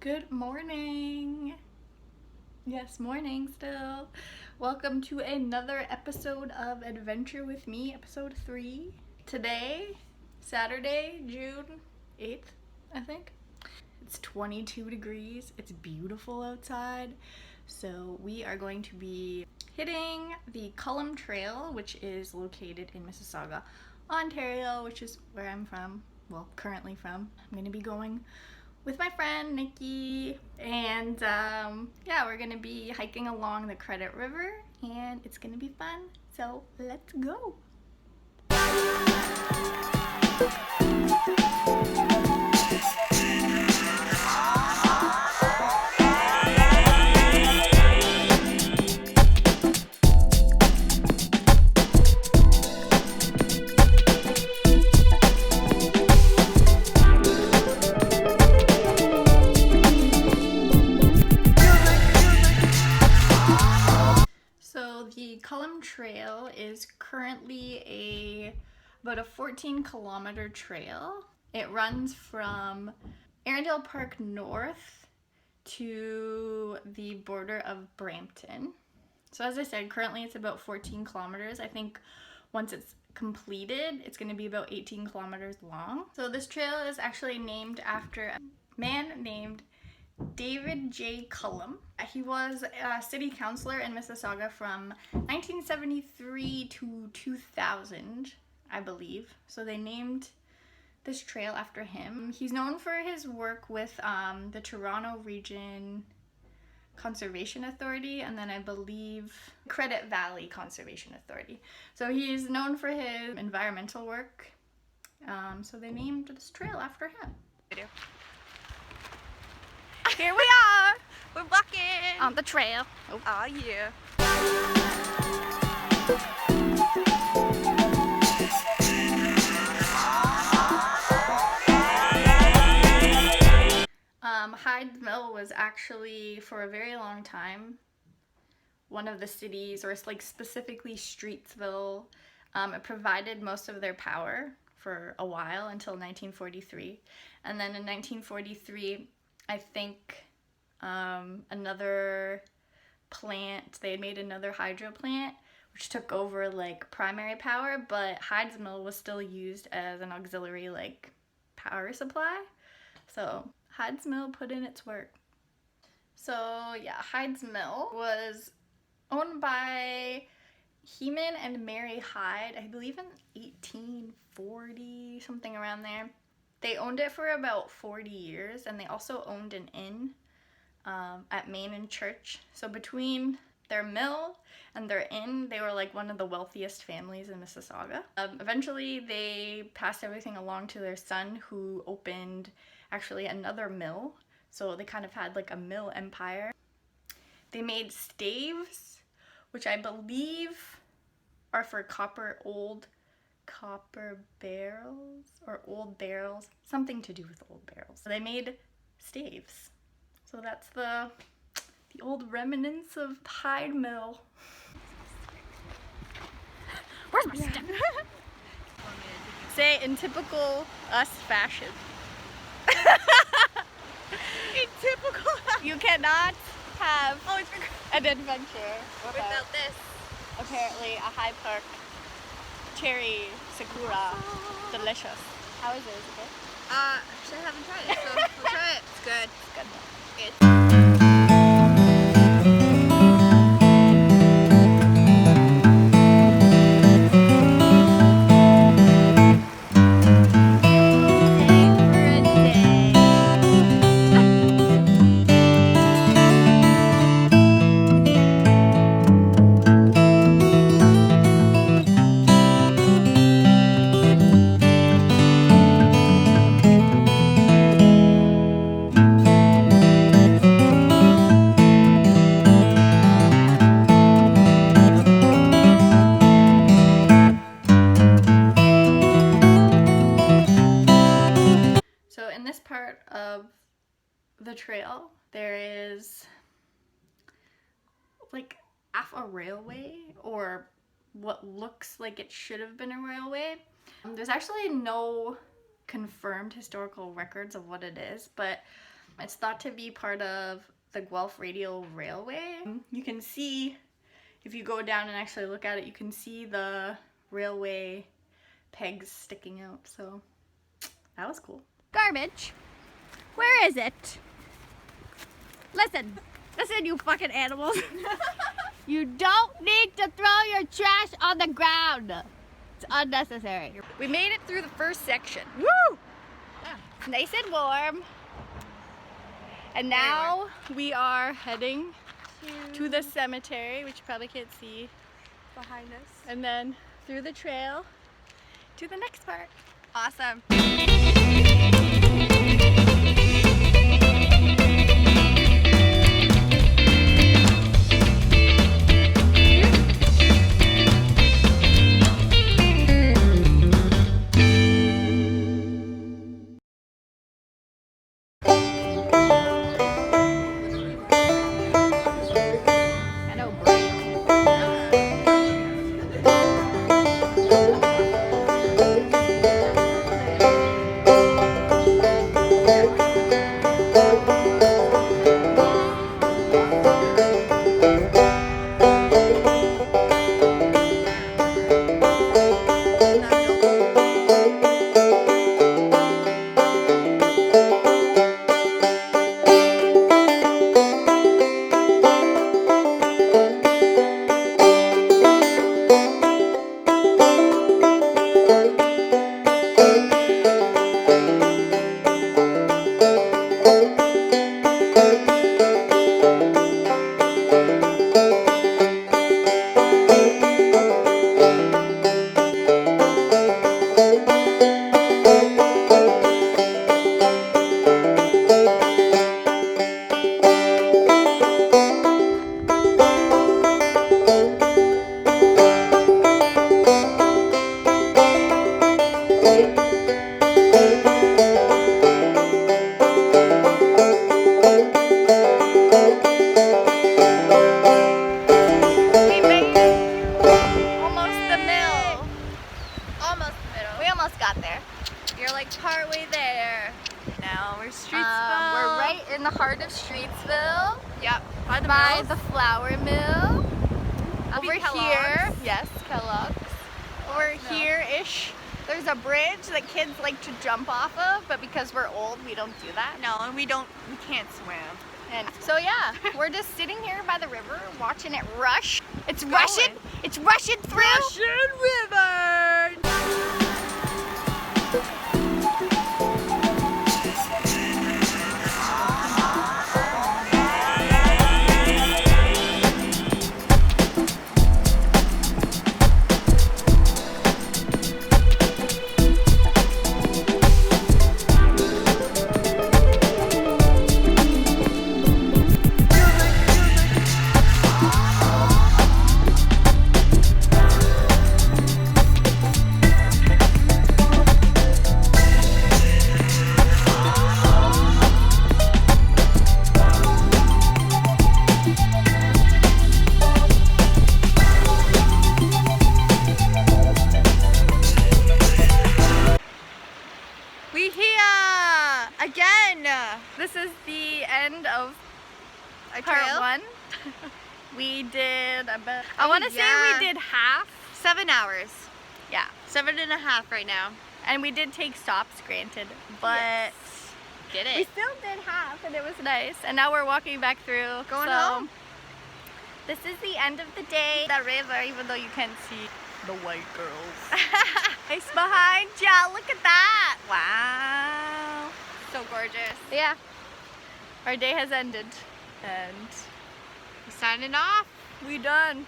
Good morning. Yes, morning still. Welcome to another episode of Adventure with Me, episode 3. Today, Saturday, June 8th, I think. It's 22 degrees. It's beautiful outside. So we are going to be hitting the Culham Trail, which is located in Mississauga, Ontario, which is where I'm from. Well, currently from. I'm going to be going with my friend Nikki, and yeah, we're gonna be hiking along the Credit River, and it's gonna be fun. So let's go. So the Culham Trail is currently about a 14-kilometer trail. It runs from Arundel Park North to the border of Brampton. So as I said, currently it's about 14 kilometers. I think once it's completed, it's going to be about 18 kilometers long. So this trail is actually named after a man named David J. Culham. He was a city councilor in Mississauga from 1973 to 2000, I believe. So they named this trail after him. He's known for his work with the Toronto Region Conservation Authority, and then I believe Credit Valley Conservation Authority. So he's known for his environmental work. So they named this trail after him. Here we are! We're walking On the trail. Oh yeah. Hyde Mill was actually, for a very long time, one of the cities, or like specifically Streetsville. It provided most of their power for a while until 1943. And then in 1943, I think another plant, they had made another hydro plant, which took over like primary power, but Hyde's Mill was still used as an auxiliary like power supply. So Hyde's Mill put in its work. So yeah, Hyde's Mill was owned by Heman and Mary Hyde, I believe in 1840, something around there. They owned it for about 40 years, and they also owned an inn at Main and Church. So between their mill and their inn, they were like one of the wealthiest families in Mississauga. Eventually, they passed everything along to their son, who opened actually another mill. So they kind of had like a mill empire. They made staves, which I believe are for old copper barrels or old barrels, something to do with old barrels. So they made staves. So that's the old remnants of Hyde Mill. Where's my step? Say in typical us fashion. In typical. You cannot have an adventure Without this. apparently a High Park cherry sakura. Delicious. How is it? Is it good? Actually I haven't tried it, so we'll try it. It's good. It's good. It's So in this part of the trail, there is like a railway, or what looks like it should have been a railway. There's actually no confirmed historical records of what it is, but It's thought to be part of the Guelph Radial Railway. You can see, if you go down and actually look at it, you can see the railway pegs sticking out, so that was cool. Garbage. Where is it? Listen, you fucking animals. You don't need to throw your trash on the ground. It's unnecessary. We made it through the first section. Woo! It's nice and warm. And now we are heading to the cemetery, which you probably can't see Behind us. and then through the trail to the next part. Awesome. Partway there. Now we're Streetsville. We're right in the heart of Streetsville. Yep. By the flour mill. Over Kellogg's. here, yes, Kellogg's. Over here-ish, there's a bridge that kids like to jump off of, but because we're old, we don't do that. No, and we can't swim. And so yeah, we're just sitting here by the river, watching it rush. It's rushing. It's rushing through. Russian River. This is the end of Our part trail? 1. We did about, I want to say we did half. 7 hours. Yeah. 7.5 right now. And we did take stops, granted, but Yes. Get we it. still did half and it was nice. And now we're walking back through. Going so home. This is the end of the day. The river, even though you can't see the white girls. Nice behind ya, look at that. Wow. So gorgeous. Yeah. Our day has ended and We're signing off. we done.